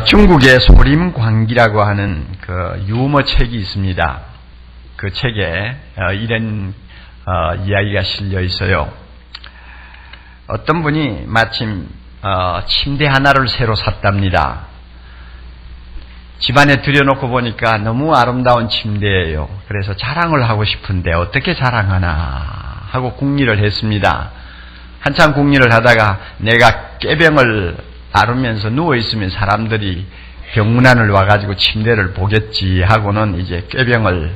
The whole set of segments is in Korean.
중국의 소림광기라고 하는 그 유머 책이 있습니다. 그 책에 이런 이야기가 실려 있어요. 어떤 분이 마침 침대 하나를 새로 샀답니다. 집안에 들여놓고 보니까 너무 아름다운 침대예요. 그래서 자랑을 하고 싶은데 어떻게 자랑하나 하고 궁리를 했습니다. 한참 궁리를 하다가 내가 꾀병을 앓으면서 누워있으면 사람들이 병문안을 와가지고 침대를 보겠지 하고는 이제 꾀병을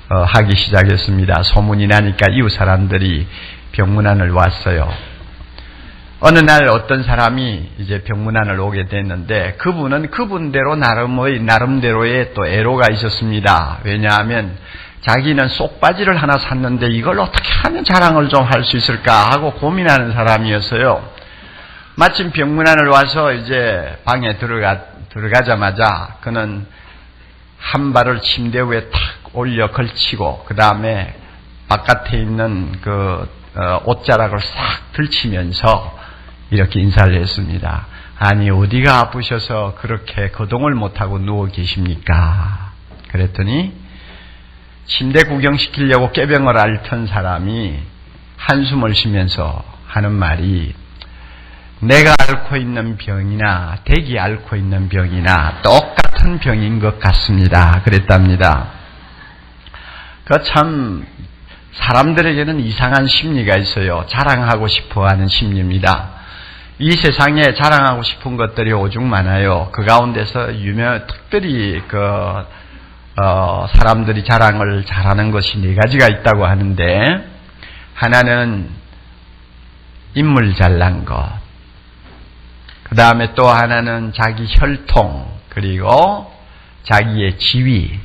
하기 시작했습니다. 소문이 나니까 이웃 사람들이 병문안을 왔어요. 어느 날 어떤 사람이 이제 병문안을 오게 됐는데 그분은 그분대로 나름대로의 또 애로가 있었습니다. 왜냐하면 자기는 속바지를 하나 샀는데 이걸 어떻게 하면 자랑을 좀 할 수 있을까 하고 고민하는 사람이었어요. 마침 병문안을 와서 이제 방에 들어가자마자 그는 한 발을 침대 위에 탁 올려 걸치고 그 다음에 바깥에 있는 그 옷자락을 싹 들치면서 이렇게 인사를 했습니다. 아니 어디가 아프셔서 그렇게 거동을 못하고 누워 계십니까? 그랬더니 침대 구경시키려고 꾀병을 앓던 사람이 한숨을 쉬면서 하는 말이 내가 앓고 있는 병이나 댁이 앓고 있는 병이나 똑같은 병인 것 같습니다. 그랬답니다. 그 참 사람들에게는 이상한 심리가 있어요. 자랑하고 싶어하는 심리입니다. 이 세상에 자랑하고 싶은 것들이 오죽 많아요. 그 가운데서 특별히 사람들이 자랑을 잘하는 것이 네 가지가 있다고 하는데 하나는 인물 잘난 것, 그 다음에 또 하나는 자기 혈통, 그리고 자기의 지위,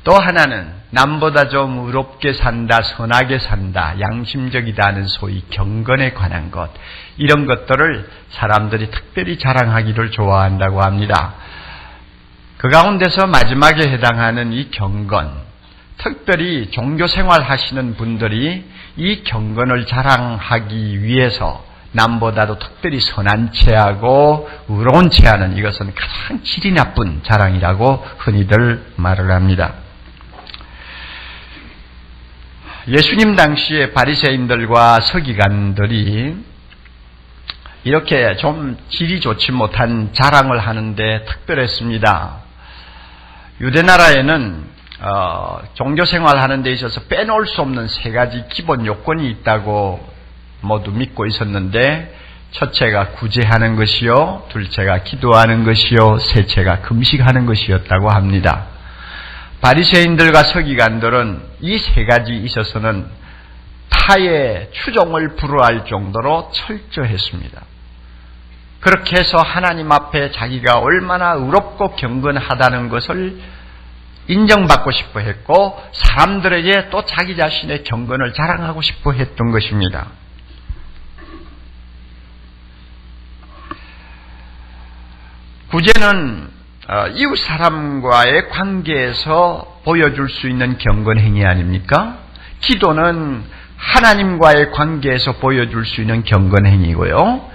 또 하나는 남보다 좀 의롭게 산다, 선하게 산다, 양심적이다 하는 소위 경건에 관한 것, 이런 것들을 사람들이 특별히 자랑하기를 좋아한다고 합니다. 그 가운데서 마지막에 해당하는 이 경건, 특별히 종교생활 하시는 분들이 이 경건을 자랑하기 위해서 남보다도 특별히 선한 체하고 의로운 체하는 이것은 가장 질이 나쁜 자랑이라고 흔히들 말을 합니다. 예수님 당시에 바리새인들과 서기관들이 이렇게 좀 질이 좋지 못한 자랑을 하는데 특별했습니다. 유대나라에는 종교생활 하는 데 있어서 빼놓을 수 없는 세 가지 기본 요건이 있다고 모두 믿고 있었는데 첫째가 구제하는 것이요, 둘째가 기도하는 것이요, 셋째가 금식하는 것이었다고 합니다. 바리새인들과 서기관들은 이 세 가지에 있어서는 타의 추종을 불허할 정도로 철저했습니다. 그렇게 해서 하나님 앞에 자기가 얼마나 의롭고 경건하다는 것을 인정받고 싶어 했고 사람들에게 또 자기 자신의 경건을 자랑하고 싶어 했던 것입니다. 구제는 이웃 사람과의 관계에서 보여줄 수 있는 경건 행위 아닙니까? 기도는 하나님과의 관계에서 보여줄 수 있는 경건 행위고요.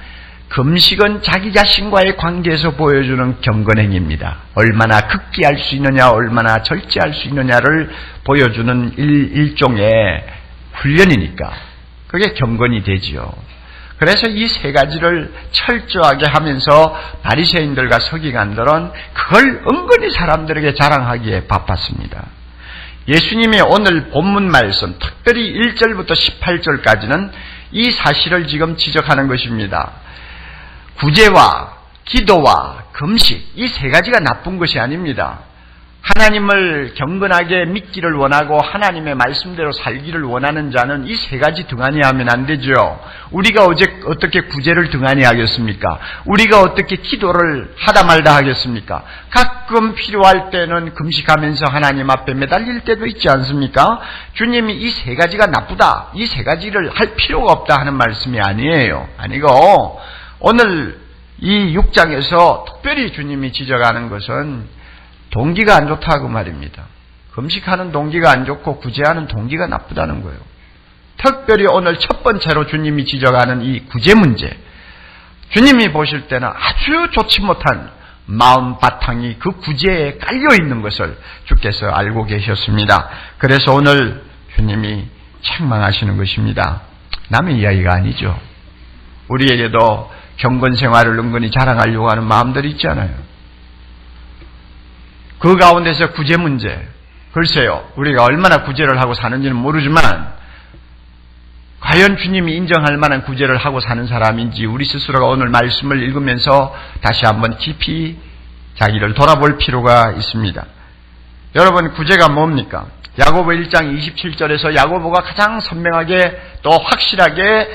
금식은 자기 자신과의 관계에서 보여주는 경건 행위입니다. 얼마나 극기할 수 있느냐, 얼마나 절제할 수 있느냐를 보여주는 일종의 훈련이니까 그게 경건이 되지요. 그래서 이 세 가지를 철저하게 하면서 바리새인들과 서기관들은 그걸 은근히 사람들에게 자랑하기에 바빴습니다. 예수님의 오늘 본문 말씀, 특별히 1절부터 18절까지는 이 사실을 지금 지적하는 것입니다. 구제와 기도와 금식, 이 세 가지가 나쁜 것이 아닙니다. 하나님을 경건하게 믿기를 원하고 하나님의 말씀대로 살기를 원하는 자는 이 세 가지 등한히 하면 안 되죠. 우리가 어떻게 구제를 등한히 하겠습니까? 우리가 어떻게 기도를 하다 말다 하겠습니까? 가끔 필요할 때는 금식하면서 하나님 앞에 매달릴 때도 있지 않습니까? 주님이 이 세 가지가 나쁘다, 이 세 가지를 할 필요가 없다 하는 말씀이 아니에요. 아니고 오늘 이 6장에서 특별히 주님이 지적하는 것은 동기가 안 좋다고 말입니다. 금식하는 동기가 안 좋고 구제하는 동기가 나쁘다는 거예요. 특별히 오늘 첫 번째로 주님이 지적하는 이 구제 문제, 주님이 보실 때는 아주 좋지 못한 마음 바탕이 그 구제에 깔려 있는 것을 주께서 알고 계셨습니다. 그래서 오늘 주님이 책망하시는 것입니다. 남의 이야기가 아니죠. 우리에게도 경건 생활을 은근히 자랑하려고 하는 마음들이 있잖아요. 그 가운데서 구제 문제, 글쎄요, 우리가 얼마나 구제를 하고 사는지는 모르지만 과연 주님이 인정할 만한 구제를 하고 사는 사람인지 우리 스스로가 오늘 말씀을 읽으면서 다시 한번 깊이 자기를 돌아볼 필요가 있습니다. 여러분, 구제가 뭡니까? 야고보 1장 27절에서 야고보가 가장 선명하게 또 확실하게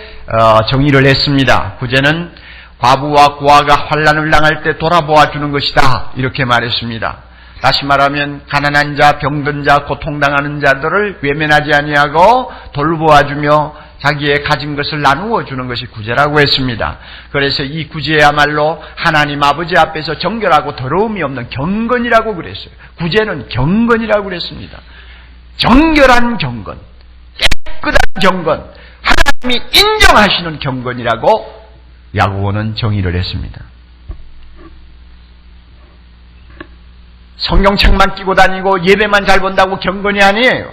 정의를 했습니다. 구제는 과부와 고아가 환난을 당할 때 돌아보아 주는 것이다, 이렇게 말했습니다. 다시 말하면 가난한 자, 병든 자, 고통당하는 자들을 외면하지 아니하고 돌보아주며 자기의 가진 것을 나누어 주는 것이 구제라고 했습니다. 그래서 이 구제야말로 하나님 아버지 앞에서 정결하고 더러움이 없는 경건이라고 그랬어요. 구제는 경건이라고 그랬습니다. 정결한 경건, 깨끗한 경건, 하나님이 인정하시는 경건이라고 야고보는 정의를 했습니다. 성경책만 끼고 다니고 예배만 잘 본다고 경건이 아니에요.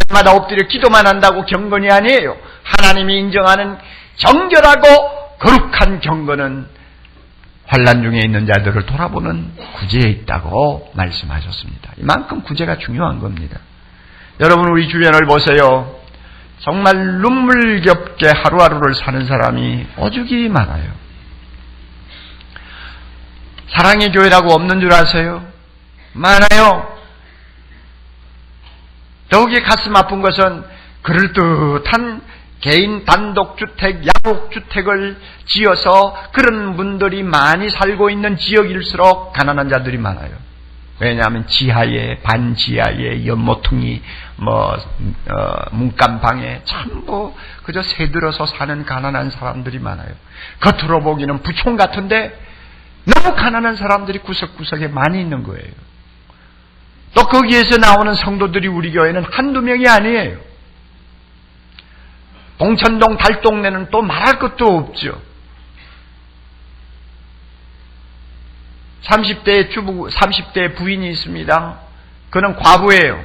날마다 엎드려 기도만 한다고 경건이 아니에요. 하나님이 인정하는 정결하고 거룩한 경건은 환난 중에 있는 자들을 돌아보는 구제에 있다고 말씀하셨습니다. 이만큼 구제가 중요한 겁니다. 여러분, 우리 주변을 보세요. 정말 눈물겹게 하루하루를 사는 사람이 오죽이 많아요. 사랑의 교회라고 없는 줄 아세요? 많아요. 더욱이 가슴 아픈 것은 그럴듯한 개인 단독주택, 야곡주택을 지어서 그런 분들이 많이 살고 있는 지역일수록 가난한 자들이 많아요. 왜냐하면 지하에, 반지하에, 연모퉁이, 문간방에 전부 그저 새들어서 사는 가난한 사람들이 많아요. 겉으로 보기는 부촌 같은데 너무 가난한 사람들이 구석구석에 많이 있는 거예요. 또 거기에서 나오는 성도들이 우리 교회는 한두 명이 아니에요. 봉천동 달동네는 또 말할 것도 없죠. 30대 부인이 있습니다. 그는 과부예요.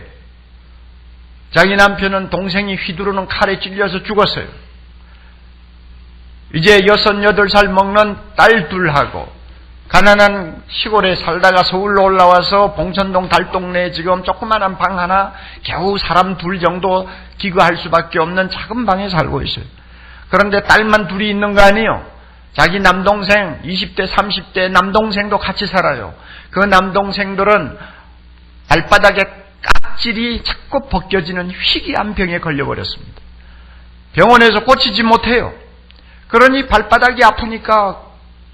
자기 남편은 동생이 휘두르는 칼에 찔려서 죽었어요. 이제 6, 8살 먹는 딸 둘하고 가난한 시골에 살다가 서울로 올라와서 봉천동 달동네에 지금 조그마한 방 하나 겨우 사람 둘 정도 기거할 수밖에 없는 작은 방에 살고 있어요. 그런데 딸만 둘이 있는 거 아니에요. 자기 남동생 20대 30대 남동생도 같이 살아요. 그 남동생들은 발바닥에 깍질이 자꾸 벗겨지는 희귀한 병에 걸려버렸습니다. 병원에서 고치지 못해요. 그러니 발바닥이 아프니까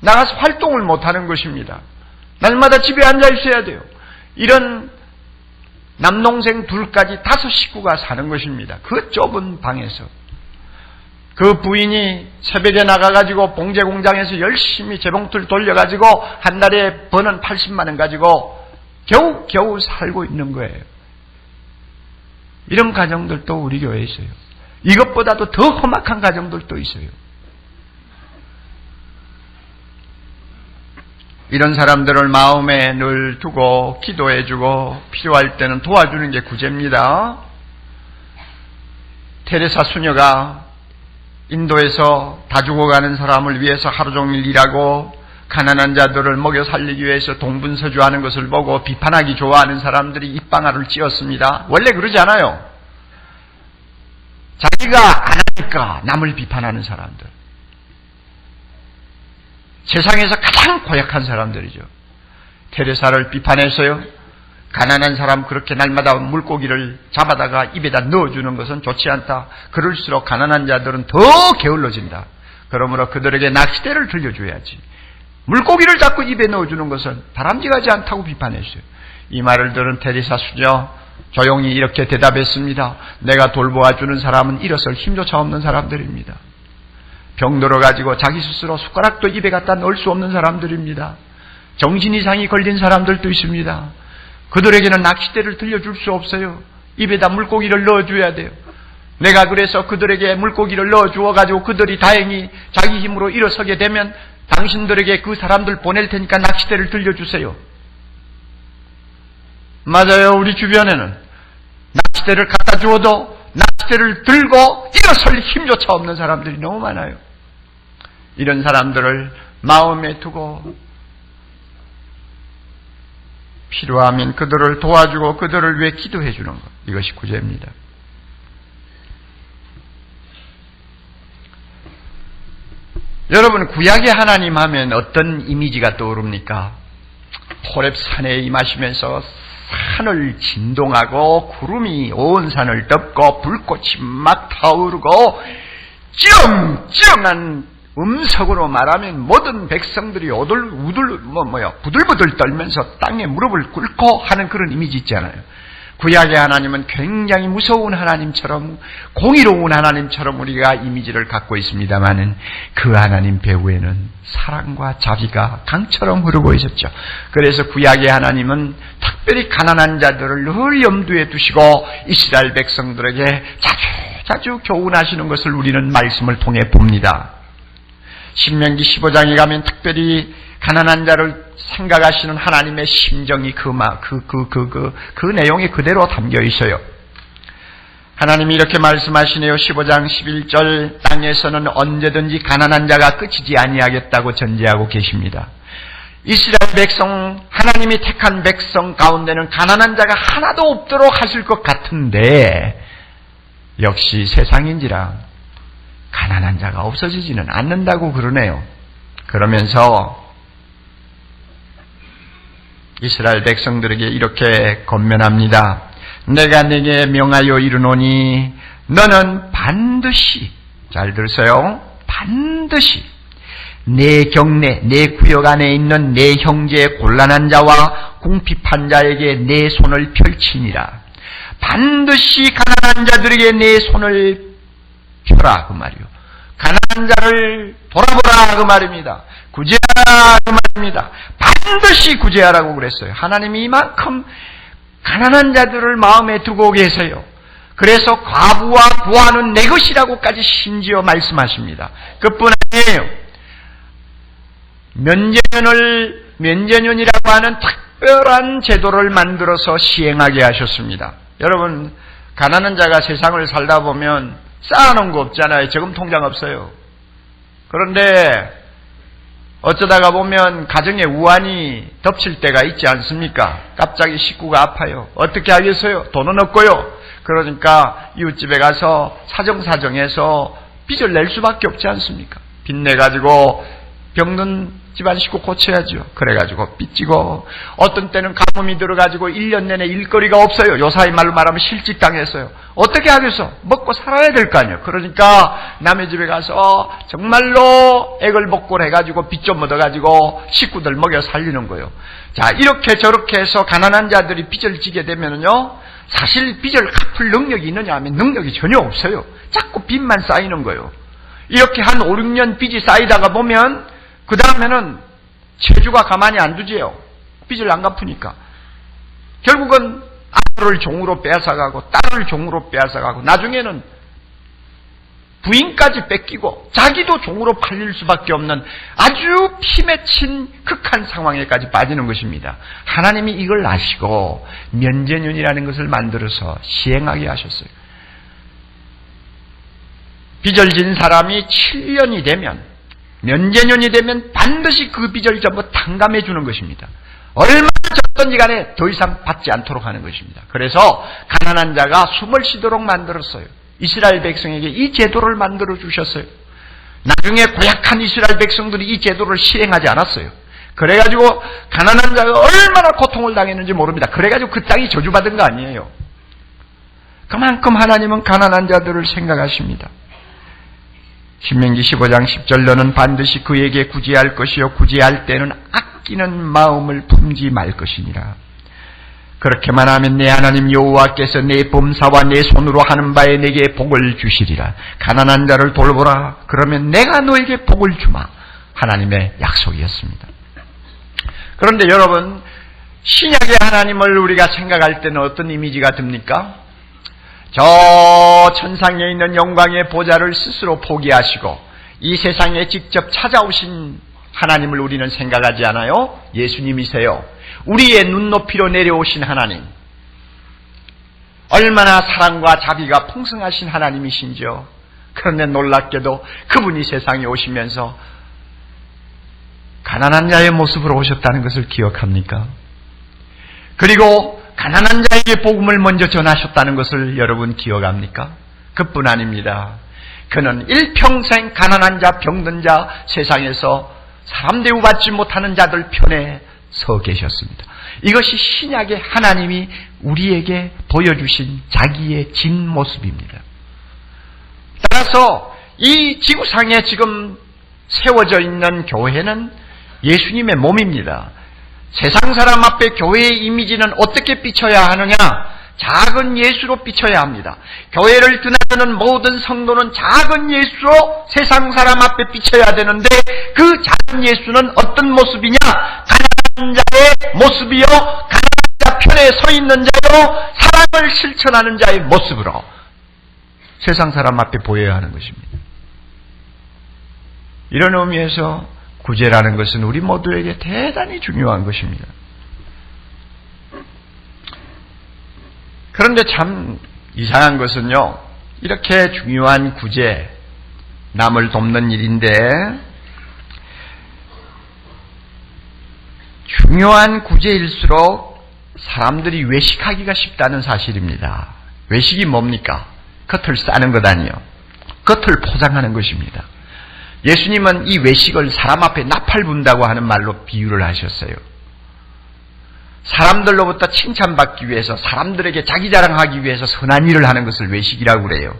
나가서 활동을 못하는 것입니다. 날마다 집에 앉아 있어야 돼요. 이런 남동생 둘까지 5 식구가 사는 것입니다. 그 좁은 방에서. 그 부인이 새벽에 나가가지고 봉제 공장에서 열심히 재봉틀 돌려가지고 한 달에 버는 80만 원 가지고 겨우 살고 있는 거예요. 이런 가정들도 우리 교회에 있어요. 이것보다도 더 험악한 가정들도 있어요. 이런 사람들을 마음에 늘 두고 기도해주고 필요할 때는 도와주는 게 구제입니다. 테레사 수녀가 인도에서 다 죽어가는 사람을 위해서 하루 종일 일하고 가난한 자들을 먹여 살리기 위해서 동분서주하는 것을 보고 비판하기 좋아하는 사람들이 입방아를 찧었습니다. 원래 그러지 않아요. 자기가 안 하니까 남을 비판하는 사람들. 세상에서 가장 고약한 사람들이죠. 테레사를 비판했어요. 가난한 사람 그렇게 날마다 물고기를 잡아다가 입에다 넣어주는 것은 좋지 않다. 그럴수록 가난한 자들은 더 게을러진다. 그러므로 그들에게 낚싯대를 들려줘야지. 물고기를 자꾸 입에 넣어주는 것은 바람직하지 않다고 비판했어요. 이 말을 들은 테레사 수녀 조용히 이렇게 대답했습니다. 내가 돌보아주는 사람은 일어설 힘조차 없는 사람들입니다. 병 들어가지고 자기 스스로 숟가락도 입에 갖다 넣을 수 없는 사람들입니다. 정신 이상이 걸린 사람들도 있습니다. 그들에게는 낚싯대를 들려줄 수 없어요. 입에다 물고기를 넣어줘야 돼요. 내가 그래서 그들에게 물고기를 넣어주어가지고 그들이 다행히 자기 힘으로 일어서게 되면 당신들에게 그 사람들 보낼 테니까 낚싯대를 들려주세요. 맞아요. 우리 주변에는 낚싯대를 갖다 주어도 낚싯대를 들고 일어설 힘조차 없는 사람들이 너무 많아요. 이런 사람들을 마음에 두고 필요하면 그들을 도와주고 그들을 위해 기도해 주는 것, 이것이 구제입니다. 여러분, 구약의 하나님 하면 어떤 이미지가 떠오릅니까? 호렙산에 임하시면서 산을 진동하고 구름이 온 산을 덮고 불꽃이 막 타오르고 찌렁찌렁한 음성으로 말하면 모든 백성들이 부들부들 떨면서 땅에 무릎을 꿇고 하는 그런 이미지 있잖아요. 구약의 하나님은 굉장히 무서운 하나님처럼, 공의로운 하나님처럼 우리가 이미지를 갖고 있습니다만은 그 하나님 배후에는 사랑과 자비가 강처럼 흐르고 있었죠. 그래서 구약의 하나님은 특별히 가난한 자들을 늘 염두에 두시고 이스라엘 백성들에게 자주 교훈하시는 것을 우리는 말씀을 통해 봅니다. 신명기 15장에 가면 특별히 가난한 자를 생각하시는 하나님의 심정이 그 내용이 그대로 담겨 있어요. 하나님이 이렇게 말씀하시네요. 15장 11절, 땅에서는 언제든지 가난한 자가 끝이지 아니하겠다고 전제하고 계십니다. 이스라엘 백성, 하나님이 택한 백성 가운데는 가난한 자가 하나도 없도록 하실 것 같은데 역시 세상인지라 가난한 자가 없어지지는 않는다고 그러네요. 그러면서 이스라엘 백성들에게 이렇게 권면합니다. 내가 네게 명하여 이르노니 너는 반드시, 잘 들으세요, 반드시 내 경내, 내 구역 안에 있는 내 형제의 곤란한 자와 궁핍한 자에게 내 손을 펼치니라. 반드시 가난한 자들에게 내 손을 펴라, 그 말이요. 가난한 자를 돌아보라, 그 말입니다. 구제하라, 그 말입니다. 반드시 구제하라고 그랬어요. 하나님이 이만큼 가난한 자들을 마음에 두고 계세요. 그래서 과부와 부하는 내 것이라고까지 심지어 말씀하십니다. 그뿐 아니에요. 면제년이라고 하는 특별한 제도를 만들어서 시행하게 하셨습니다. 여러분, 가난한 자가 세상을 살다 보면 쌓아놓은 거 없잖아요. 저금 통장 없어요. 그런데 어쩌다가 보면 가정에 우환이 덮칠 때가 있지 않습니까? 갑자기 식구가 아파요. 어떻게 하겠어요? 돈은 없고요. 그러니까 이웃집에 가서 사정사정해서 빚을 낼 수밖에 없지 않습니까? 빚 내가지고 병든 집안 식구 고쳐야죠. 그래가지고 빚지고, 어떤 때는 가뭄이 들어가지고 1년 내내 일거리가 없어요. 요사이 말로 말하면 실직당했어요. 어떻게 하겠어? 먹고 살아야 될 거 아니에요. 그러니까 남의 집에 가서 정말로 애걸복걸 해가지고 빚 좀 얻어가지고 식구들 먹여 살리는 거예요. 자, 이렇게 저렇게 해서 가난한 자들이 빚을 지게 되면은요, 사실 빚을 갚을 능력이 있느냐 하면 능력이 전혀 없어요. 자꾸 빚만 쌓이는 거예요. 이렇게 한 5, 6년 빚이 쌓이다가 보면 그 다음에는 체주가 가만히 안 두지요. 빚을 안 갚으니까. 결국은 아들을 종으로 빼앗아가고 딸을 종으로 빼앗아가고 나중에는 부인까지 뺏기고 자기도 종으로 팔릴 수밖에 없는 아주 피 맺힌 극한 상황에까지 빠지는 것입니다. 하나님이 이걸 아시고 면제년이라는 것을 만들어서 시행하게 하셨어요. 빚을 진 사람이 7년이 되면, 면제년이 되면 반드시 그 빚을 전부 탕감해 주는 것입니다. 얼마나 졌든지 간에 더 이상 받지 않도록 하는 것입니다. 그래서 가난한 자가 숨을 쉬도록 만들었어요. 이스라엘 백성에게 이 제도를 만들어 주셨어요. 나중에 고약한 이스라엘 백성들이 이 제도를 실행하지 않았어요. 그래가지고 가난한 자가 얼마나 고통을 당했는지 모릅니다. 그래가지고 그 땅이 저주받은 거 아니에요. 그만큼 하나님은 가난한 자들을 생각하십니다. 신명기 15장 10절, 너는 반드시 그에게 구제할 것이요 구제할 때는 아끼는 마음을 품지 말 것이니라. 그렇게만 하면 내 하나님 여호와께서 내 범사와 내 손으로 하는 바에 내게 복을 주시리라. 가난한 자를 돌보라. 그러면 내가 너에게 복을 주마. 하나님의 약속이었습니다. 그런데 여러분, 신약의 하나님을 우리가 생각할 때는 어떤 이미지가 듭니까? 저 천상에 있는 영광의 보좌를 스스로 포기하시고 이 세상에 직접 찾아오신 하나님을 우리는 생각하지 않아요? 예수님이세요. 우리의 눈높이로 내려오신 하나님. 얼마나 사랑과 자비가 풍성하신 하나님이신지요. 그런데 놀랍게도 그분이 세상에 오시면서 가난한 자의 모습으로 오셨다는 것을 기억합니까? 그리고 가난한 자에게 복음을 먼저 전하셨다는 것을 여러분 기억합니까? 그뿐 아닙니다. 그는 일평생 가난한 자, 병든 자, 세상에서 사람 대우받지 못하는 자들 편에 서 계셨습니다. 이것이 신약의 하나님이 우리에게 보여주신 자기의 진 모습입니다. 따라서 이 지구상에 지금 세워져 있는 교회는 예수님의 몸입니다. 세상 사람 앞에 교회의 이미지는 어떻게 비춰야 하느냐? 작은 예수로 비춰야 합니다. 교회를 드나드는 모든 성도는 작은 예수로 세상 사람 앞에 비춰야 되는데 그 작은 예수는 어떤 모습이냐? 가난한 자의 모습이요, 가난한 자 편에 서 있는 자요, 사랑을 실천하는 자의 모습으로 세상 사람 앞에 보여야 하는 것입니다. 이런 의미에서 구제라는 것은 우리 모두에게 대단히 중요한 것입니다. 그런데 참 이상한 것은요, 이렇게 중요한 구제, 남을 돕는 일인데 중요한 구제일수록 사람들이 외식하기가 쉽다는 사실입니다. 외식이 뭡니까? 겉을 싸는 것 아니요, 겉을 포장하는 것입니다. 예수님은 이 외식을 사람 앞에 나팔 분다고 하는 말로 비유를 하셨어요. 사람들로부터 칭찬받기 위해서, 사람들에게 자기 자랑하기 위해서 선한 일을 하는 것을 외식이라고 그래요.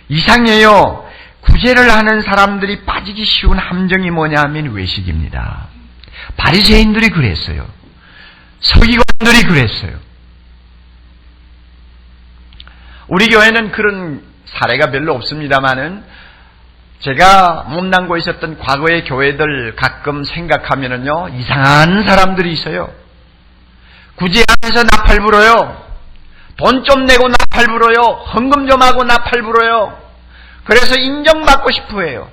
이상해요. 구제를 하는 사람들이 빠지기 쉬운 함정이 뭐냐 하면 외식입니다. 바리새인들이 그랬어요. 서기관들이 그랬어요. 우리 교회는 그런 사례가 별로 없습니다만은 제가 못난고 있었던 과거의 교회들 가끔 생각하면은요, 이상한 사람들이 있어요. 구제하면서 나팔 불어요. 돈 좀 내고 나팔 불어요. 헌금 좀 하고 나팔 불어요. 그래서 인정받고 싶어 해요.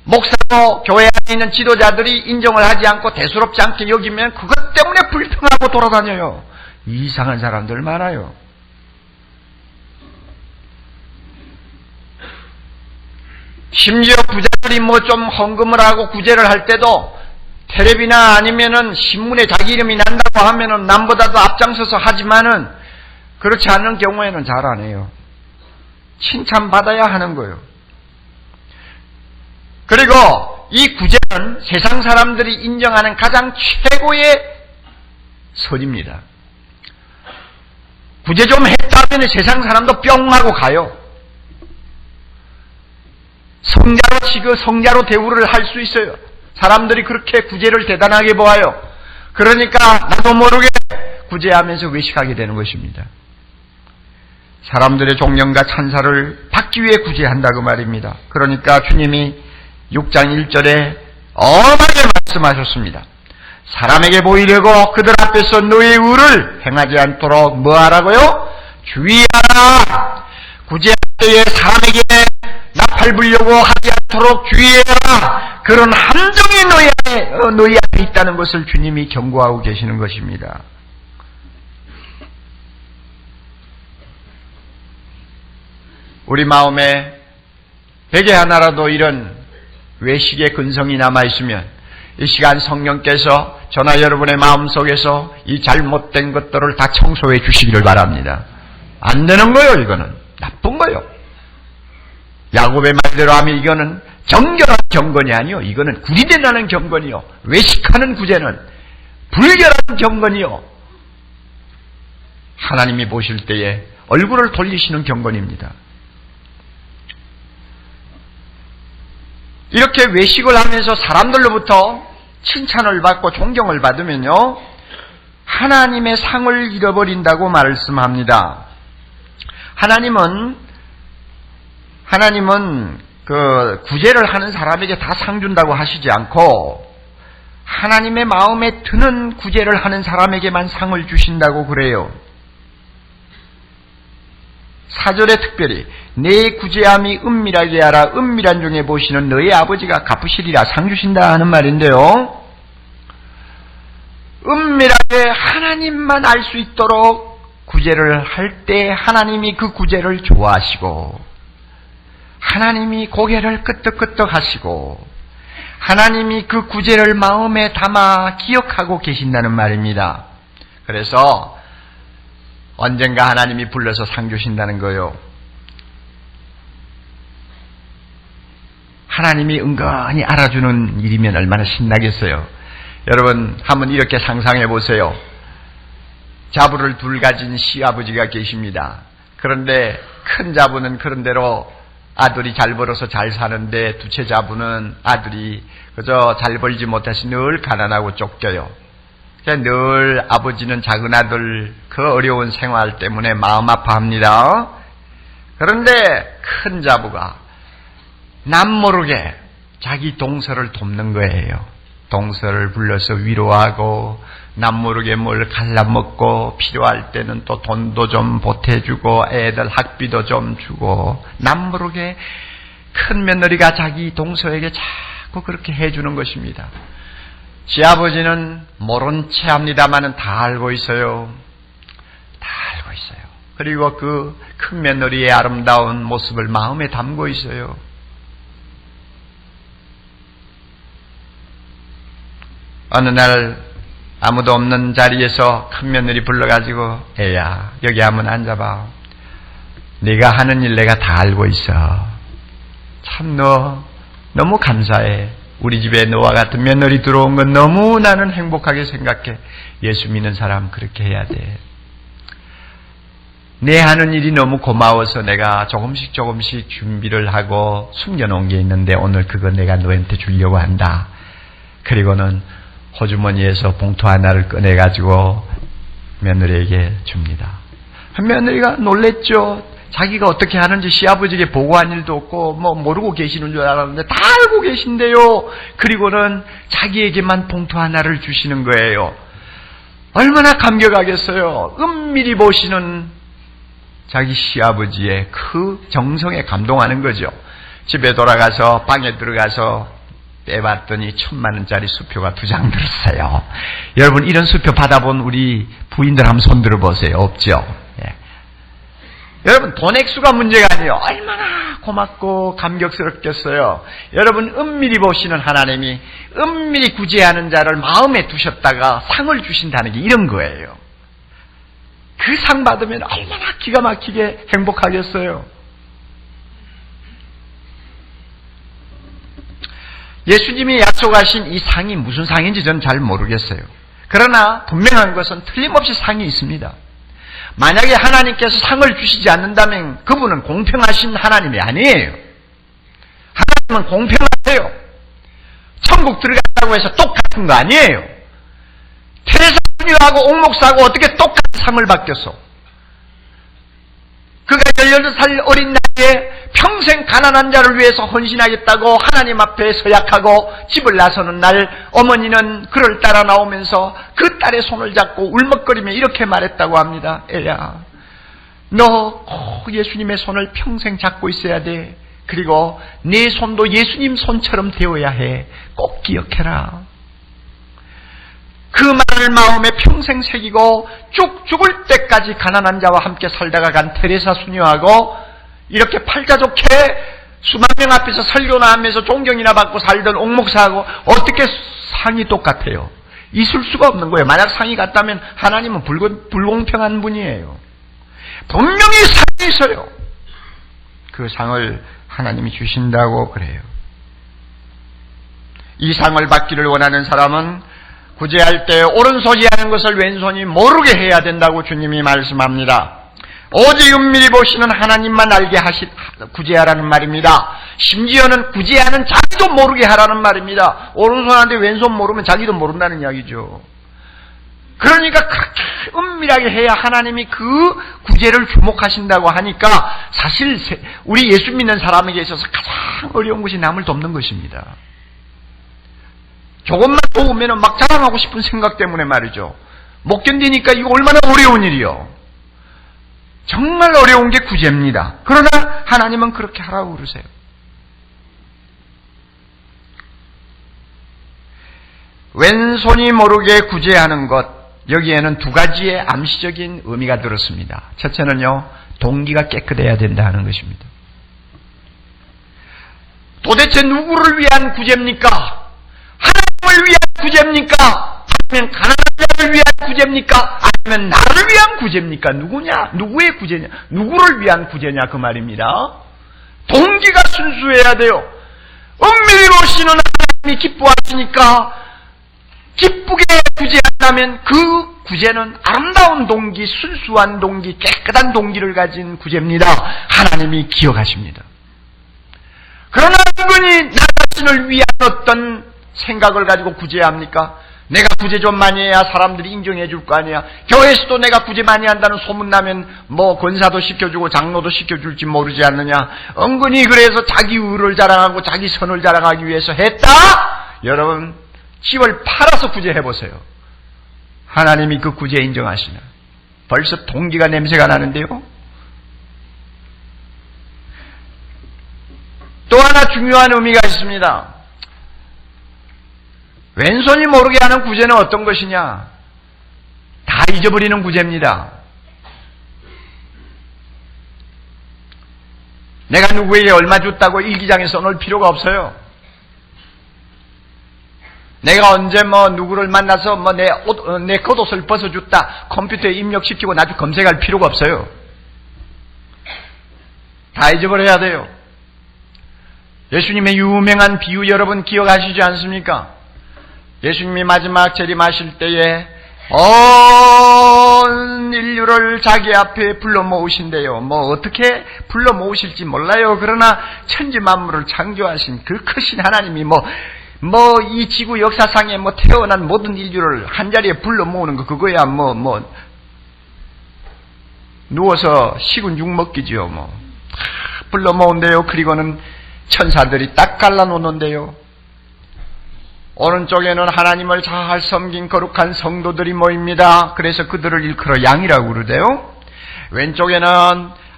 목사고 교회 안에 있는 지도자들이 인정을 하지 않고 대수롭지 않게 여기면 그것 때문에 불평하고 돌아다녀요. 이상한 사람들 많아요. 심지어 부자들이 뭐 좀 헌금을 하고 구제를 할 때도 텔레비나 아니면은 신문에 자기 이름이 난다고 하면은 남보다도 앞장서서 하지만은 그렇지 않은 경우에는 잘 안 해요. 칭찬받아야 하는 거예요. 그리고 이 구제는 세상 사람들이 인정하는 가장 최고의 선입니다. 구제 좀 했다면 세상 사람도 뿅 하고 가요. 성자로 치고 성자로 대우를 할 수 있어요. 사람들이 그렇게 구제를 대단하게 보아요. 그러니까 나도 모르게 구제하면서 외식하게 되는 것입니다. 사람들의 존경과 찬사를 받기 위해 구제한다고 말입니다. 그러니까 주님이 6장 1절에 엄하게 말씀하셨습니다. 사람에게 보이려고 그들 앞에서 너의 의를 행하지 않도록 뭐 하라고요? 주의하라. 구제할 때에 사람에게 나팔 불려고 하지 않도록 주의해라. 그런 함정이 너희 앞에 있다는 것을 주님이 경고하고 계시는 것입니다. 우리 마음에 베개 하나라도 이런 외식의 근성이 남아있으면 이 시간 성령께서 저나 여러분의 마음속에서 이 잘못된 것들을 다 청소해 주시기를 바랍니다. 안 되는 거예요. 이거는 나쁜 거예요. 야곱의 말대로 하면 이거는 정결한 경건이 아니요, 이거는 구리대나는 경건이요, 외식하는 구제는 불결한 경건이요, 하나님이 보실 때에 얼굴을 돌리시는 경건입니다. 이렇게 외식을 하면서 사람들로부터 칭찬을 받고 존경을 받으면요, 하나님의 상을 잃어버린다고 말씀합니다. 하나님은 그 구제를 하는 사람에게 다 상 준다고 하시지 않고 하나님의 마음에 드는 구제를 하는 사람에게만 상을 주신다고 그래요. 4절에 특별히 내 구제함이 은밀하게 하라. 은밀한 중에 보시는 너희 아버지가 갚으시리라. 상 주신다 하는 말인데요. 은밀하게 하나님만 알 수 있도록 구제를 할 때 하나님이 그 구제를 좋아하시고, 하나님이 고개를 끄덕끄덕 하시고, 하나님이 그 구제를 마음에 담아 기억하고 계신다는 말입니다. 그래서 언젠가 하나님이 불러서 상 주신다는 거요. 하나님이 은근히 알아주는 일이면 얼마나 신나겠어요. 여러분 한번 이렇게 상상해 보세요. 자부를 둘 가진 시아버지가 계십니다. 그런데 큰 자부는 그런대로 아들이 잘 벌어서 잘 사는데, 두째 자부는 아들이 그저 잘 벌지 못해서 늘 가난하고 쫓겨요. 늘 아버지는 작은 아들 그 어려운 생활 때문에 마음 아파합니다. 그런데 큰 자부가 남모르게 자기 동서를 돕는 거예요. 동서를 불러서 위로하고 남모르게 뭘 갈라먹고, 필요할 때는 또 돈도 좀 보태주고 애들 학비도 좀 주고, 남모르게 큰 며느리가 자기 동서에게 자꾸 그렇게 해주는 것입니다. 시아버지는 모른 채 합니다마는 다 알고 있어요. 다 알고 있어요. 그리고 그 큰 며느리의 아름다운 모습을 마음에 담고 있어요. 어느 날 아무도 없는 자리에서 큰 며느리 불러가지고, 애야 여기 한번 앉아봐. 네가 하는 일 내가 다 알고 있어. 참 너 너무 감사해. 우리 집에 너와 같은 며느리 들어온 건 너무 나는 행복하게 생각해. 예수 믿는 사람 그렇게 해야 돼. 내 하는 일이 너무 고마워서 내가 조금씩 준비를 하고 숨겨놓은 게 있는데 오늘 그거 내가 너한테 주려고 한다. 그리고는 호주머니에서 봉투 하나를 꺼내가지고 며느리에게 줍니다. 며느리가 놀랬죠. 자기가 어떻게 하는지 시아버지에게 보고한 일도 없고 모르고 계시는 줄 알았는데 다 알고 계신데요. 그리고는 자기에게만 봉투 하나를 주시는 거예요. 얼마나 감격하겠어요. 은밀히 보시는 자기 시아버지의 그 정성에 감동하는 거죠. 집에 돌아가서 방에 들어가서 빼봤더니 1,000,000원짜리 수표가 2장 들었어요. 여러분 이런 수표 받아본 우리 부인들 한번 손 들어보세요. 없죠? 예. 여러분 돈 액수가 문제가 아니에요. 얼마나 고맙고 감격스럽겠어요. 여러분 은밀히 보시는 하나님이 은밀히 구제하는 자를 마음에 두셨다가 상을 주신다는 게 이런 거예요. 그 상 받으면 얼마나 기가 막히게 행복하겠어요. 예수님이 약속하신 이 상이 무슨 상인지 저는 잘 모르겠어요. 그러나 분명한 것은 틀림없이 상이 있습니다. 만약에 하나님께서 상을 주시지 않는다면 그분은 공평하신 하나님이 아니에요. 하나님은 공평하세요. 천국 들어간다고 해서 똑같은 거 아니에요. 테레사 수녀하고 옥목사하고 어떻게 똑같은 상을 받겠어? 그가 18살 어린 나이에 평생 가난한 자를 위해서 헌신하겠다고 하나님 앞에 서약하고 집을 나서는 날 어머니는 그를 따라 나오면서 그 딸의 손을 잡고 울먹거리며 이렇게 말했다고 합니다. 애야, 너 꼭 예수님의 손을 평생 잡고 있어야 돼. 그리고 네 손도 예수님 손처럼 되어야 해. 꼭 기억해라. 그 말을 마음에 평생 새기고 쭉 죽을 때까지 가난한 자와 함께 살다가 간 테레사 수녀하고 이렇게 팔자 좋게 수만 명 앞에서 설교나 하면서 존경이나 받고 살던 옥목사하고 어떻게 상이 똑같아요? 있을 수가 없는 거예요. 만약 상이 같다면 하나님은 불공평한 분이에요. 분명히 상이 있어요. 그 상을 하나님이 주신다고 그래요. 이 상을 받기를 원하는 사람은 구제할 때 오른손이 하는 것을 왼손이 모르게 해야 된다고 주님이 말씀합니다. 오직 은밀히 보시는 하나님만 알게 구제하라는 말입니다. 심지어는 구제하는 자기도 모르게 하라는 말입니다. 오른손한테 왼손 모르면 자기도 모른다는 이야기죠. 그러니까 그렇게 은밀하게 해야 하나님이 그 구제를 주목하신다고 하니까 사실 우리 예수 믿는 사람에게 있어서 가장 어려운 것이 남을 돕는 것입니다. 조금만 도우면 막 자랑하고 싶은 생각 때문에 말이죠. 못 견디니까 이거 얼마나 어려운 일이요. 정말 어려운 게 구제입니다. 그러나 하나님은 그렇게 하라고 그러세요. 왼손이 모르게 구제하는 것, 여기에는 두 가지의 암시적인 의미가 들었습니다. 첫째는요, 동기가 깨끗해야 된다는 것입니다. 도대체 누구를 위한 구제입니까? 하나님을 위한 구제입니까? 아니면 가난한 자를 위한 구제입니까? 아니면 나를 위한 구제입니까? 누구냐? 누구의 구제냐? 누구를 위한 구제냐? 그 말입니다. 동기가 순수해야 돼요. 은밀히로시는 하나님이 기뻐하시니까 기쁘게 구제한다면 그 구제는 아름다운 동기, 순수한 동기, 깨끗한 동기를 가진 구제입니다. 하나님이 기억하십니다. 그러나 은근히 나 자신을 위한 어떤 생각을 가지고 구제합니까? 내가 구제 좀 많이 해야 사람들이 인정해 줄 거 아니야. 교회에서도 내가 구제 많이 한다는 소문나면 뭐 권사도 시켜주고 장로도 시켜줄지 모르지 않느냐. 은근히 그래서 자기 의를 자랑하고 자기 선을 자랑하기 위해서 했다? 여러분, 집을 팔아서 구제해보세요. 하나님이 그 구제 인정하시나? 벌써 동기가 냄새가 나는데요. 또 하나 중요한 의미가 있습니다. 왼손이 모르게 하는 구제는 어떤 것이냐? 다 잊어버리는 구제입니다. 내가 누구에게 얼마 줬다고 일기장에 써놓을 필요가 없어요. 내가 언제 누구를 만나서 내 겉옷을 벗어줬다 컴퓨터에 입력시키고 나중에 검색할 필요가 없어요. 다 잊어버려야 돼요. 예수님의 유명한 비유 여러분 기억하시지 않습니까? 예수님이 마지막 재림하실 때에 온 인류를 자기 앞에 불러 모으신대요. 어떻게 불러 모으실지 몰라요. 그러나 천지 만물을 창조하신 그 크신 하나님이 이 지구 역사상에 태어난 모든 인류를 한자리에 불러 모으는 거 그거야 누워서 식은 죽 먹기지요. 불러 모은대요. 그리고는 천사들이 딱 갈라놓는데요. 오른쪽에는 하나님을 잘 섬긴 거룩한 성도들이 모입니다. 그래서 그들을 일컬어 양이라고 그러대요. 왼쪽에는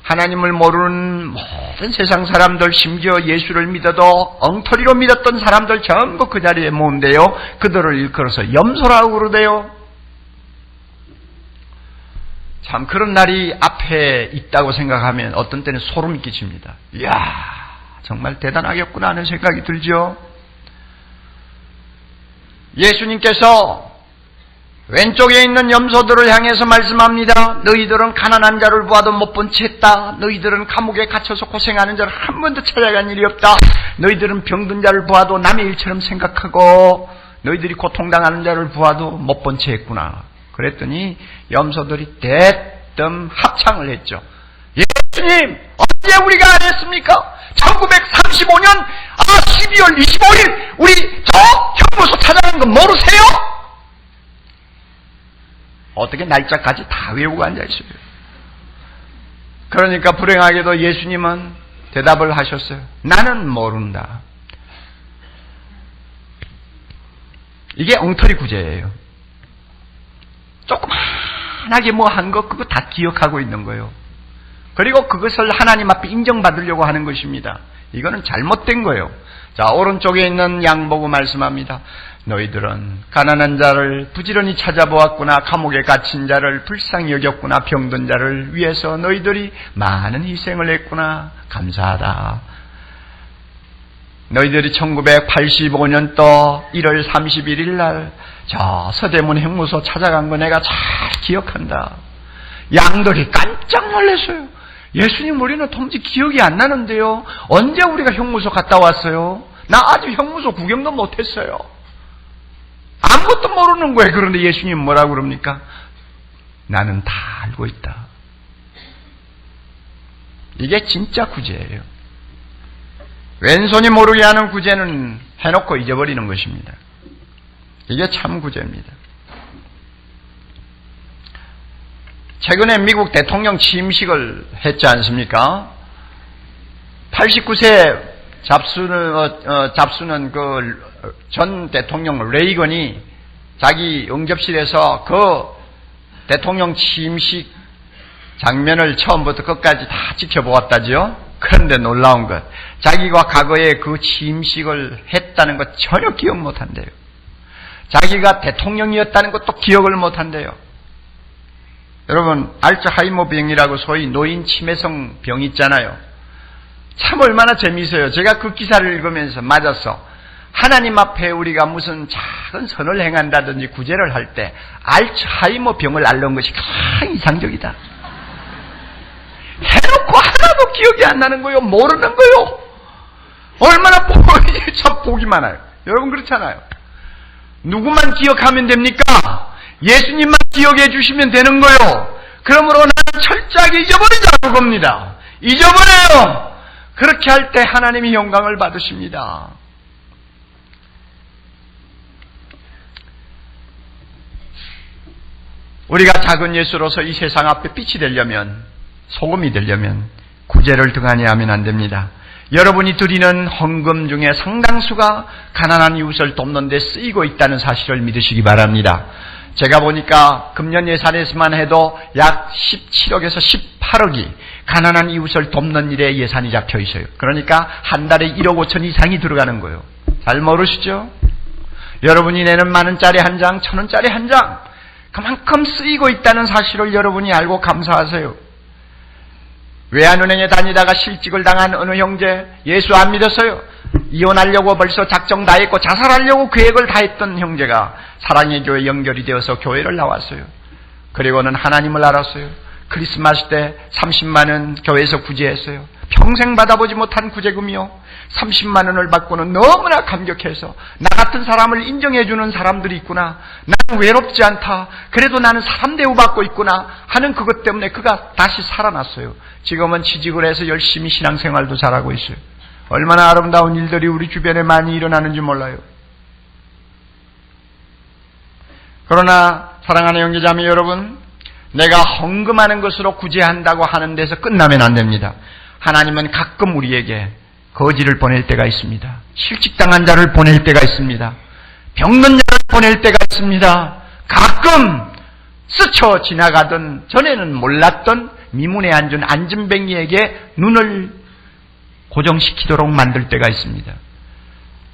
하나님을 모르는 모든 세상 사람들, 심지어 예수를 믿어도 엉터리로 믿었던 사람들 전부 그 자리에 모은대요. 그들을 일컬어서 염소라고 그러대요. 참 그런 날이 앞에 있다고 생각하면 어떤 때는 소름이 끼칩니다. 이야, 정말 대단하겠구나 하는 생각이 들죠. 예수님께서 왼쪽에 있는 염소들을 향해서 말씀합니다. 너희들은 가난한 자를 보아도 못 본 채 했다. 너희들은 감옥에 갇혀서 고생하는 자를 한 번도 찾아간 일이 없다. 너희들은 병든 자를 보아도 남의 일처럼 생각하고 너희들이 고통당하는 자를 보아도 못 본 채 했구나. 그랬더니 염소들이 대뜸 합창을 했죠. 예수님, 언제 우리가 안 했습니까? 1935년 12월 25일 우리 저 형무소 찾아가는 거 모르세요? 어떻게 날짜까지 다 외우고 앉아있어요. 그러니까 불행하게도 예수님은 대답을 하셨어요. 나는 모른다. 이게 엉터리 구제예요. 조그만하게 한 거 그거 다 기억하고 있는 거예요. 그리고 그것을 하나님 앞에 인정받으려고 하는 것입니다. 이거는 잘못된 거예요. 자, 오른쪽에 있는 양 보고 말씀합니다. 너희들은 가난한 자를 부지런히 찾아보았구나. 감옥에 갇힌 자를 불쌍히 여겼구나. 병든 자를 위해서 너희들이 많은 희생을 했구나. 감사하다. 너희들이 1985년도 1월 31일 날 저 서대문 형무소 찾아간 거 내가 잘 기억한다. 양들이 깜짝 놀랐어요. 예수님, 우리는 도무지 기억이 안 나는데요. 언제 우리가 형무소 갔다 왔어요? 나 아직 형무소 구경도 못했어요. 아무것도 모르는 거예요. 그런데 예수님 뭐라고 그럽니까? 나는 다 알고 있다. 이게 진짜 구제예요. 왼손이 모르게 하는 구제는 해놓고 잊어버리는 것입니다. 이게 참 구제입니다. 최근에 미국 대통령 취임식을 했지 않습니까? 89세 잡수는 그 전 대통령 레이건이 자기 응접실에서 그 대통령 취임식 장면을 처음부터 끝까지 다 지켜보았다지요. 그런데 놀라운 것, 자기가 과거에 그 취임식을 했다는 것 전혀 기억 못한대요. 자기가 대통령이었다는 것도 기억을 못한대요. 여러분, 알츠하이머 병이라고 소위 노인 치매성 병 있잖아요. 참 얼마나 재미있어요. 제가 그 기사를 읽으면서 맞았어. 하나님 앞에 우리가 무슨 작은 선을 행한다든지 구제를 할 때 알츠하이머 병을 앓는 것이 가장 이상적이다. 해놓고 하나도 기억이 안 나는 거요. 모르는 거요. 얼마나 참 복이 많아요. 여러분 그렇잖아요. 누구만 기억하면 됩니까? 예수님만 기억해 주시면 되는 거요. 그러므로 나는 철저하게 잊어버리자는 겁니다. 잊어버려요. 그렇게 할 때 하나님이 영광을 받으십니다. 우리가 작은 예수로서 이 세상 앞에 빛이 되려면, 소금이 되려면 구제를 등한히 하면 안 됩니다. 여러분이 드리는 헌금 중에 상당수가 가난한 이웃을 돕는 데 쓰이고 있다는 사실을 믿으시기 바랍니다. 제가 보니까 금년 예산에서만 해도 약 17억에서 18억이 가난한 이웃을 돕는 일에 예산이 잡혀 있어요. 그러니까 한 달에 1억 5천 이상이 들어가는 거예요. 잘 모르시죠? 여러분이 내는 만원짜리 한 장, 1,000원짜리 한 장, 그만큼 쓰이고 있다는 사실을 여러분이 알고 감사하세요. 외환은행에 다니다가 실직을 당한 어느 형제, 예수 안 믿었어요. 이혼하려고 벌써 작정 다 했고 자살하려고 계획을 다 했던 형제가 사랑의 교회 연결이 되어서 교회를 나왔어요. 그리고는 하나님을 알았어요. 크리스마스 때 30만 원 교회에서 구제했어요. 평생 받아보지 못한 구제금이요. 30만 원을 받고는 너무나 감격해서 나 같은 사람을 인정해주는 사람들이 있구나. 나는 외롭지 않다. 그래도 나는 사람 대우받고 있구나 하는 그것 때문에 그가 다시 살아났어요. 지금은 취직을 해서 열심히 신앙생활도 잘하고 있어요. 얼마나 아름다운 일들이 우리 주변에 많이 일어나는지 몰라요. 그러나 사랑하는 형제자매 여러분, 내가 헌금하는 것으로 구제한다고 하는 데서 끝나면 안 됩니다. 하나님은 가끔 우리에게 거지를 보낼 때가 있습니다. 실직당한 자를 보낼 때가 있습니다. 병든 자를 보낼 때가 있습니다. 가끔 스쳐 지나가던 전에는 몰랐던 미문에 앉은 안진뱅이에게 눈을 고정시키도록 만들 때가 있습니다.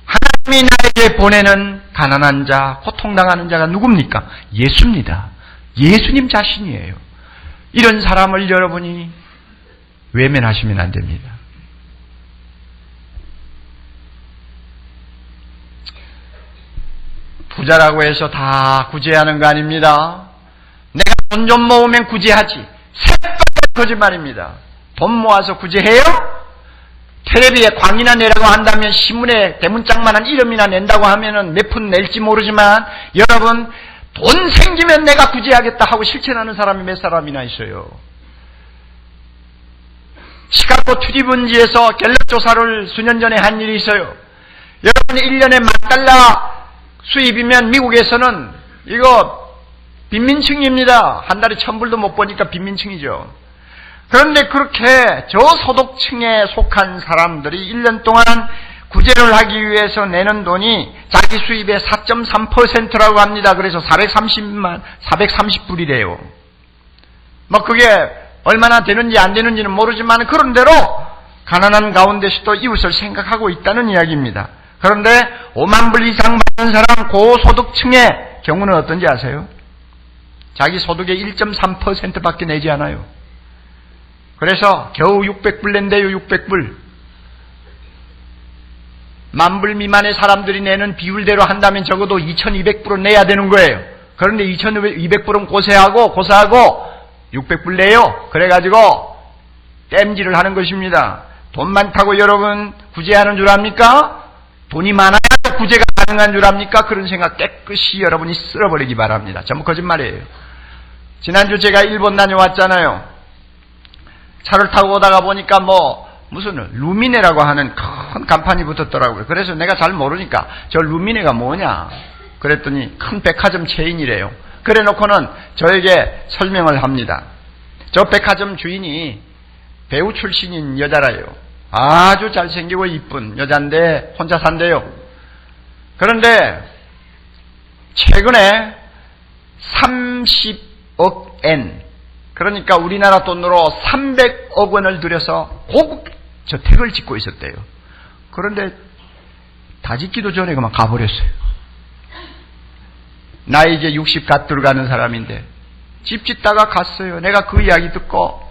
하나님이 나에게 보내는 가난한 자, 고통당하는 자가 누굽니까? 예수입니다. 예수님 자신이에요. 이런 사람을 여러분이 외면하시면 안 됩니다. 부자라고 해서 다 구제하는 거 아닙니다. 내가 돈 좀 모으면 구제하지. 새빨간 거짓말입니다. 돈 모아서 구제해요? 텔레비에 광이나 내라고 한다면 신문에 대문짝만한 이름이나 낸다고 하면은 몇 푼 낼지 모르지만 여러분 돈 생기면 내가 구제하겠다 하고 실천하는 사람이 몇 사람이나 있어요. 시카고 투리분지에서 갤럽 조사를 수년 전에 한 일이 있어요. 여러분 1년에 $10,000 수입이면 미국에서는 이거 빈민층입니다. 한 달에 $1,000불도 못 버니까 빈민층이죠. 그런데 그렇게 저소득층에 속한 사람들이 1년 동안 구제를 하기 위해서 내는 돈이 자기 수입의 4.3%라고 합니다. 그래서 430불이래요. 뭐 그게 얼마나 되는지 안 되는지는 모르지만 그런 대로 가난한 가운데서도 이웃을 생각하고 있다는 이야기입니다. 그런데 5만 불 이상 받는 사람 고소득층의 경우는 어떤지 아세요? 자기 소득의 1.3%밖에 내지 않아요. 그래서 겨우 600불 낸대요. 600불. 10,000불 미만의 사람들이 내는 비율대로 한다면 적어도 2,200불은 내야 되는 거예요. 그런데 2,200불은 고사하고 600불 내요. 그래가지고 땜질을 하는 것입니다. 돈 많다고 여러분 구제하는 줄 압니까? 돈이 많아야 구제가 가능한 줄 압니까? 그런 생각 깨끗이 여러분이 쓸어버리기 바랍니다. 전부 거짓말이에요. 지난주 제가 일본 다녀왔잖아요. 차를 타고 오다가 보니까 무슨 루미네라고 하는 큰 간판이 붙었더라고요. 그래서 내가 잘 모르니까 저 루미네가 뭐냐 그랬더니 큰 백화점 체인이래요. 그래 놓고는 저에게 설명을 합니다. 저 백화점 주인이 배우 출신인 여자라요. 아주 잘생기고 이쁜 여잔데 혼자 산대요. 그런데 최근에 30억 엔, 그러니까 우리나라 돈으로 300억 원을 들여서 고급 저택을 짓고 있었대요. 그런데 다 짓기도 전에 그만 가버렸어요. 나 이제 60 갓들 가는 사람인데 집 짓다가 갔어요. 내가 그 이야기 듣고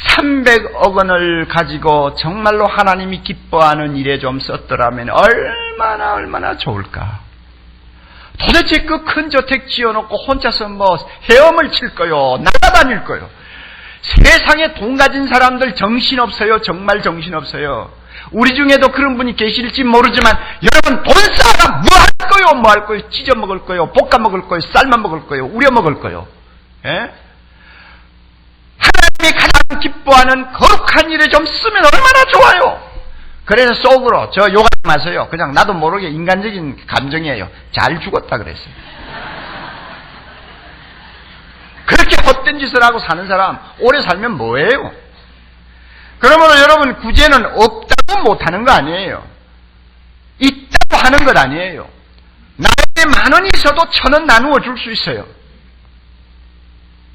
300억 원을 가지고 정말로 하나님이 기뻐하는 일에 좀 썼더라면 얼마나 좋을까. 도대체 그 큰 저택 지어놓고 혼자서 뭐 헤엄을 칠 거요, 날아다닐 거요. 세상에 돈 가진 사람들 정신없어요. 정말 정신없어요. 우리 중에도 그런 분이 계실지 모르지만 여러분 돈 쌓아가 뭐 할 거요? 찢어 먹을 거요? 볶아 먹을 거요? 삶아 먹을 거요? 우려 먹을 거요? 예? 하나님이 가장 기뻐하는 거룩한 일에 좀 쓰면 얼마나 좋아요. 그래서 속으로 저 욕하지 마세요. 그냥 나도 모르게 인간적인 감정이에요. 잘 죽었다 그랬어요. 그렇게 헛된 짓을 하고 사는 사람 오래 살면 뭐예요? 그러므로 여러분 구제는 없다고 못하는 거 아니에요. 있다고 하는 것 아니에요. 나에게 10,000원이 있어도 1,000원 나누어 줄 수 있어요.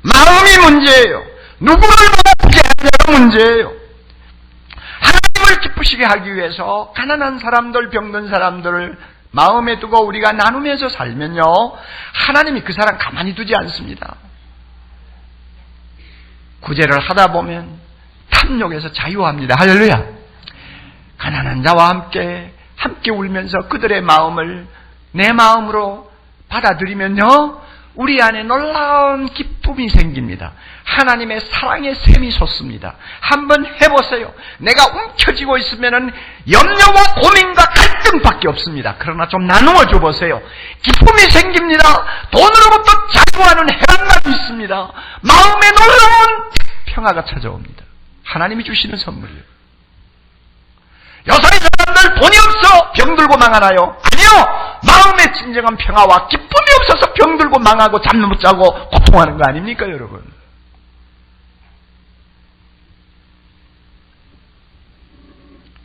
마음이 문제예요. 누구를 보고 구제하느냐가 문제예요. 하나님을 기쁘시게 하기 위해서 가난한 사람들, 병든 사람들을 마음에 두고 우리가 나누면서 살면요, 하나님이 그 사람 가만히 두지 않습니다. 구제를 하다 보면 탐욕에서 자유합니다. 할렐루야. 가난한 자와 함께 울면서 그들의 마음을 내 마음으로 받아들이면요, 우리 안에 놀라운 기쁨이 생깁니다. 하나님의 사랑의 샘이 솟습니다. 한번 해보세요. 내가 움켜쥐고 있으면은 염려와 고민과 갈등밖에 없습니다. 그러나 좀 나누어 줘보세요. 기쁨이 생깁니다. 돈으로부터 자유하는 해방감이 있습니다. 마음에 놀라운 평화가 찾아옵니다. 하나님이 주시는 선물이에요. 요새 사람들 돈이 없어 병들고 망하나요? 아니요. 마음의 진정한 평화와 기쁨이 없어서 병들고 망하고 잠 못 자고 고통하는 거 아닙니까, 여러분?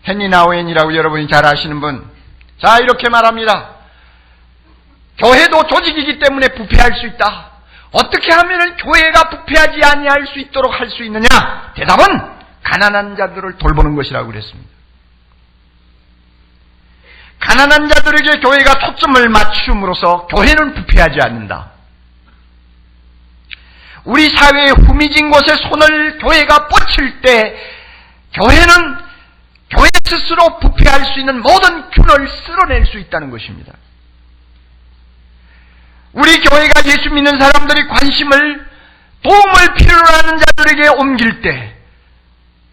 헨리 나우엔이라고 여러분이 잘 아시는 분, 자, 이렇게 말합니다. 교회도 조직이기 때문에 부패할 수 있다. 어떻게 하면 교회가 부패하지 아니할 수 있도록 할 수 있느냐? 대답은 가난한 자들을 돌보는 것이라고 그랬습니다. 가난한 자들에게 교회가 초점을 맞춤으로써 교회는 부패하지 않는다. 우리 사회의 후미진 곳에 손을 교회가 뻗칠 때 교회는 교회 스스로 부패할 수 있는 모든 균을 쓸어낼 수 있다는 것입니다. 우리 교회가 예수 믿는 사람들이 관심을, 도움을 필요로 하는 자들에게 옮길 때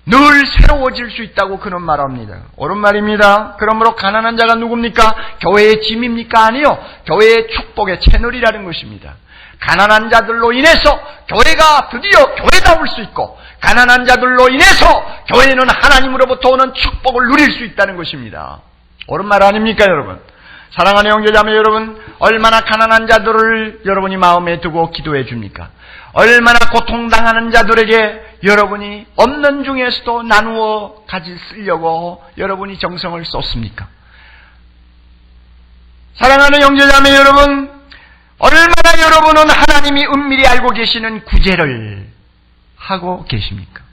늘 새로워질 수 있다고 그는 말합니다. 옳은 말입니다. 그러므로 가난한 자가 누굽니까? 교회의 짐입니까? 아니요. 교회의 축복의 채널이라는 것입니다. 가난한 자들로 인해서 교회가 드디어 교회다울 수 있고, 가난한 자들로 인해서 교회는 하나님으로부터 오는 축복을 누릴 수 있다는 것입니다. 옳은 말 아닙니까, 여러분? 사랑하는 형제자매 여러분, 얼마나 가난한 자들을 여러분이 마음에 두고 기도해 줍니까? 얼마나 고통당하는 자들에게 여러분이 없는 중에서도 나누어 쓰려고 여러분이 정성을 쏟습니까? 사랑하는 형제자매 여러분, 얼마나 여러분은 하나님이 은밀히 알고 계시는 구제를 하고 계십니까?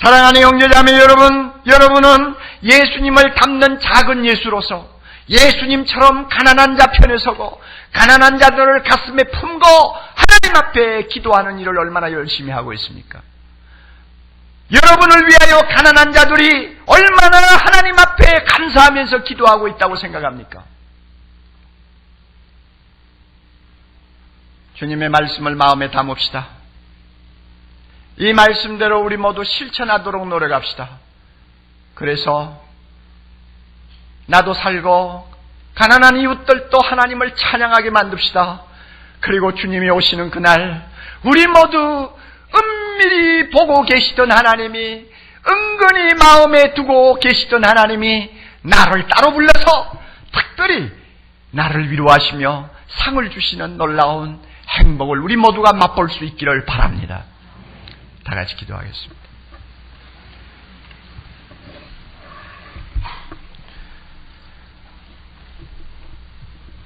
사랑하는 형제자매 여러분, 여러분은 예수님을 닮는 작은 예수로서 예수님처럼 가난한 자 편에 서고 가난한 자들을 가슴에 품고 하나님 앞에 기도하는 일을 얼마나 열심히 하고 있습니까? 여러분을 위하여 가난한 자들이 얼마나 하나님 앞에 감사하면서 기도하고 있다고 생각합니까? 주님의 말씀을 마음에 담읍시다. 이 말씀대로 우리 모두 실천하도록 노력합시다. 그래서 나도 살고 가난한 이웃들도 하나님을 찬양하게 만듭시다. 그리고 주님이 오시는 그날 우리 모두 은밀히 보고 계시던 하나님이, 은근히 마음에 두고 계시던 하나님이 나를 따로 불러서 특별히 나를 위로하시며 상을 주시는 놀라운 행복을 우리 모두가 맛볼 수 있기를 바랍니다. 다 같이 기도하겠습니다.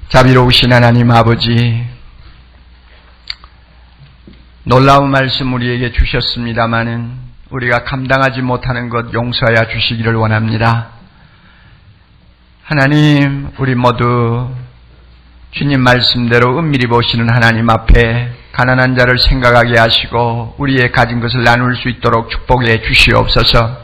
자비로우신 하나님 아버지, 놀라운 말씀 우리에게 주셨습니다마는 우리가 감당하지 못하는 것 용서하여 주시기를 원합니다. 하나님, 우리 모두 주님 말씀대로 은밀히 보시는 하나님 앞에 가난한 자를 생각하게 하시고 우리의 가진 것을 나눌 수 있도록 축복해 주시옵소서.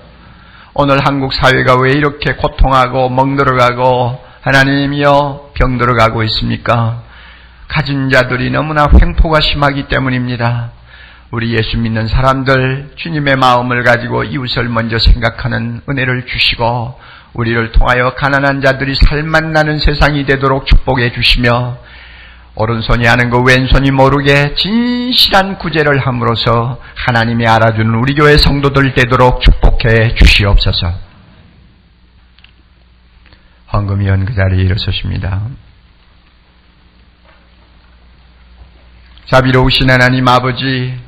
오늘 한국 사회가 왜 이렇게 고통하고 멍들어가고 하나님이여 병들어가고 있습니까? 가진 자들이 너무나 횡포가 심하기 때문입니다. 우리 예수 믿는 사람들 주님의 마음을 가지고 이웃을 먼저 생각하는 은혜를 주시고 우리를 통하여 가난한 자들이 살맛나는 세상이 되도록 축복해 주시며 오른손이 하는 거 왼손이 모르게 진실한 구제를 함으로써 하나님이 알아주는 우리 교회 성도들 되도록 축복해 주시옵소서. 황금위원 그 자리에 일어서십니다. 자비로우신 하나님 아버지,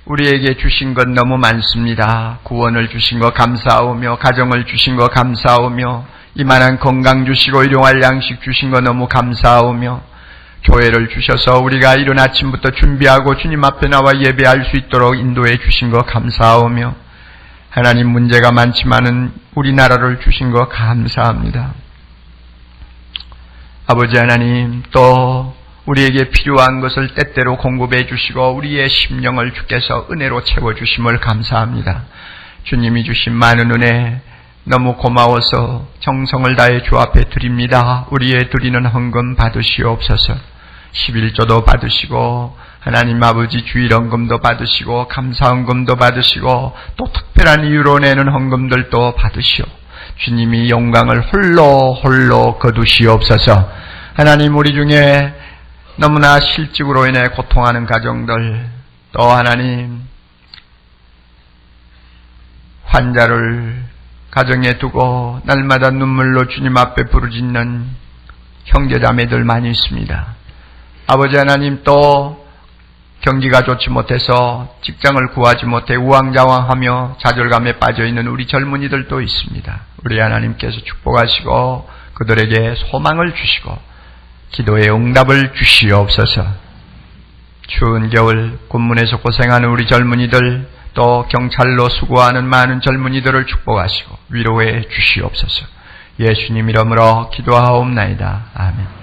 우리에게 주신 것 너무 많습니다. 구원을 주신 것 감사하오며 가정을 주신 것 감사하오며 이만한 건강 주시고 일용할 양식 주신 것 너무 감사하오며 교회를 주셔서 우리가 이른 아침부터 준비하고 주님 앞에 나와 예배할 수 있도록 인도해 주신 것 감사하오며 하나님 문제가 많지만은 우리나라를 주신 것 감사합니다. 아버지 하나님, 또 우리에게 필요한 것을 때때로 공급해 주시고 우리의 심령을 주께서 은혜로 채워주심을 감사합니다. 주님이 주신 많은 은혜 너무 고마워서 정성을 다해 주 앞에 드립니다. 우리의 드리는 헌금 받으시옵소서. 11조도 받으시고 하나님 아버지 주일 헌금도 받으시고 감사 헌금도 받으시고 또 특별한 이유로 내는 헌금들도 받으시오. 주님이 영광을 홀로 거두시옵소서. 하나님, 우리 중에 너무나 실직으로 인해 고통하는 가정들, 또 하나님 환자를 가정에 두고 날마다 눈물로 주님 앞에 부르짖는 형제자매들 많이 있습니다. 아버지 하나님, 또 경기가 좋지 못해서 직장을 구하지 못해 우왕좌왕하며 좌절감에 빠져있는 우리 젊은이들도 있습니다. 우리 하나님께서 축복하시고 그들에게 소망을 주시고 기도의 응답을 주시옵소서. 추운 겨울 군문에서 고생하는 우리 젊은이들, 또 경찰로 수고하는 많은 젊은이들을 축복하시고 위로해 주시옵소서. 예수님 이름으로 기도하옵나이다. 아멘.